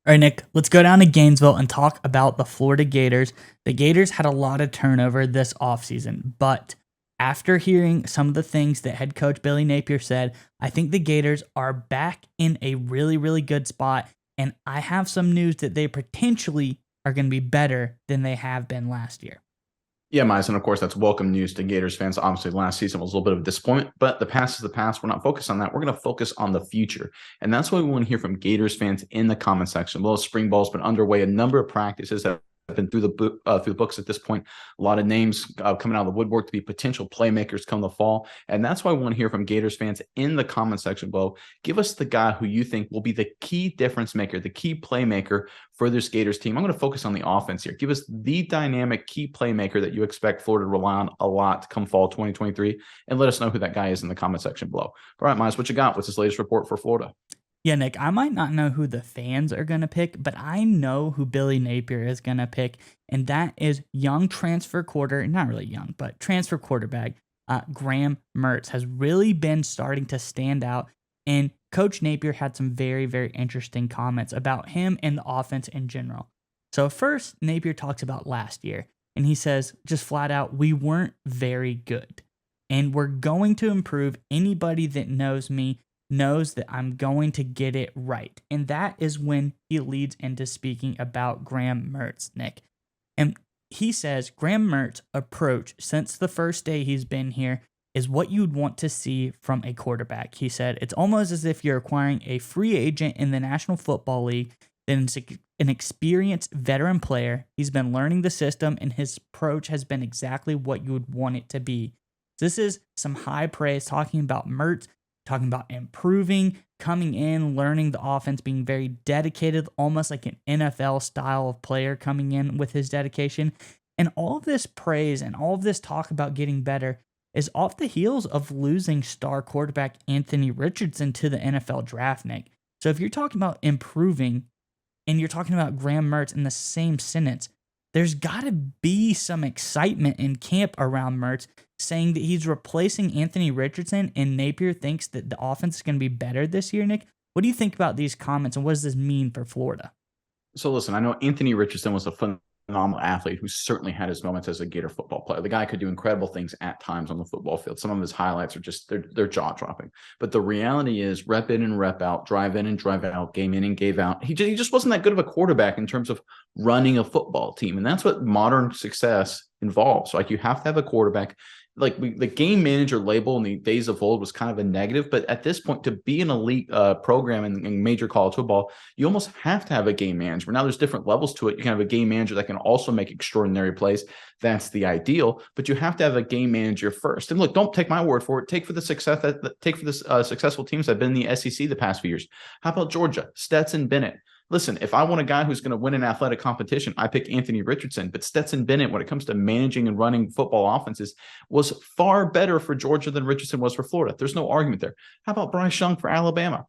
All right, Nick, let's go down to Gainesville and talk about the Florida Gators. The Gators had a lot of turnover this offseason, but after hearing some of the things that head coach Billy Napier said, I think the Gators are back in a really, really good spot. And I have some news that they potentially are going to be better than they have been last year. Yeah, Miles, and of course, that's welcome news to Gators fans. Obviously, last season was a little bit of a disappointment, but the past is the past. We're not focused on that. We're going to focus on the future. And that's what we want to hear from Gators fans in the comment section. Well, spring ball's been underway. A number of practices have been through the books at this point. A lot of names coming out of the woodwork to be potential playmakers come the fall. And that's why I want to hear from Gators fans in the comment section below. Give us the guy who you think will be the key difference maker, the key playmaker for this Gators team. I'm going to focus on the offense here. Give us the dynamic key playmaker that you expect Florida to rely on a lot come fall 2023, and let us know who that guy is in the comment section below. All right, Miles, what you got? What's this latest report for Florida? Yeah, Nick, I might not know who the fans are going to pick, but I know who Billy Napier is going to pick, and that is young not really young, but transfer quarterback Graham Mertz has really been starting to stand out, and Coach Napier had some very, very interesting comments about him and the offense in general. So first, Napier talks about last year, and he says just flat out, we weren't very good, and we're going to improve. Anybody that knows me knows that I'm going to get it right. And that is when he leads into speaking about Graham Mertz, Nick. And he says Graham Mertz's approach since the first day he's been here is what you'd want to see from a quarterback. He said it's almost as if you're acquiring a free agent in the National Football League, then an experienced veteran player. He's been learning the system, and his approach has been exactly what you would want it to be. This is some high praise talking about Mertz, talking about improving, coming in, learning the offense, being very dedicated, almost like an NFL style of player coming in with his dedication. And all of this praise and all of this talk about getting better is off the heels of losing star quarterback Anthony Richardson to the NFL draft, Nick. So if you're talking about improving and you're talking about Graham Mertz in the same sentence, there's got to be some excitement in camp around Mertz, saying that he's replacing Anthony Richardson, and Napier thinks that the offense is going to be better this year, Nick. What do you think about these comments, and what does this mean for Florida? So listen, I know Anthony Richardson was a phenomenal athlete who certainly had his moments as a Gator football player. The guy could do incredible things at times on the football field. Some of his highlights are just they're jaw dropping. But the reality is, rep in and rep out, drive in and drive out, game in and game out. He just wasn't that good of a quarterback in terms of running a football team, and that's what modern success involves. Like, you have to have a quarterback. Like, the game manager label in the days of old was kind of a negative, but at this point, to be an elite program in major college football, you almost have to have a game manager. Now, there's different levels to it. You can have a game manager that can also make extraordinary plays. That's the ideal, but you have to have a game manager first. And look, don't take my word for it. Take for the successful teams that have been in the SEC the past few years. How about Georgia? Stetson Bennett. Listen, if I want a guy who's going to win an athletic competition, I pick Anthony Richardson. But Stetson Bennett, when it comes to managing and running football offenses, was far better for Georgia than Richardson was for Florida. There's no argument there. How about Bryce Young for Alabama?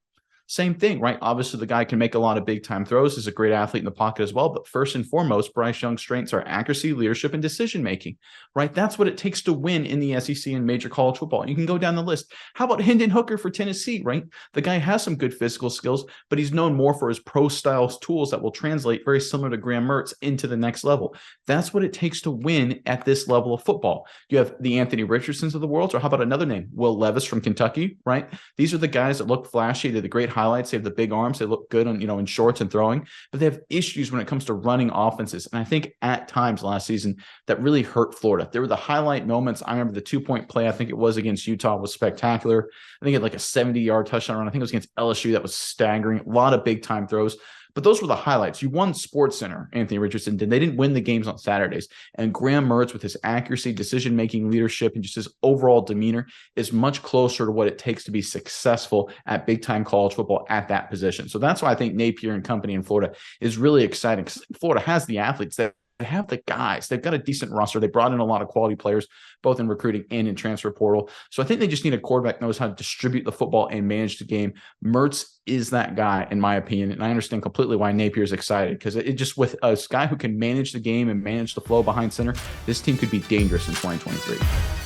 Same thing, right? Obviously, the guy can make a lot of big-time throws. He's a great athlete in the pocket as well. But first and foremost, Bryce Young's strengths are accuracy, leadership, and decision-making, right? That's what it takes to win in the SEC and major college football. You can go down the list. How about Hendon Hooker for Tennessee, right? The guy has some good physical skills, but he's known more for his pro-style tools that will translate very similar to Graham Mertz into the next level. That's what it takes to win at this level of football. You have the Anthony Richardsons of the world, or how about another name? Will Levis from Kentucky, right? These are the guys that look flashy. They're the great highlights. They have the big arms. They look good on, in shorts and throwing, but they have issues when it comes to running offenses. And I think at times last season that really hurt Florida. There were the highlight moments. I remember the 2-point play, I think it was against Utah, was spectacular. I think it had like a 70-yard touchdown run. I think it was against LSU. That was staggering. A lot of big time throws. But those were the highlights. You won SportsCenter, Anthony Richardson did. They didn't win the games on Saturdays. And Graham Mertz, with his accuracy, decision-making, leadership, and just his overall demeanor, is much closer to what it takes to be successful at big-time college football at that position. So that's why I think Napier and company in Florida is really exciting, because Florida has the athletes that have the guys. They've got a decent roster. They brought in a lot of quality players, both in recruiting and in transfer portal. So I think they just need a quarterback who knows how to distribute the football and manage the game. Mertz is that guy, in my opinion. And I understand completely why Napier is excited, because it just, with a guy who can manage the game and manage the flow behind center, this team could be dangerous in 2023.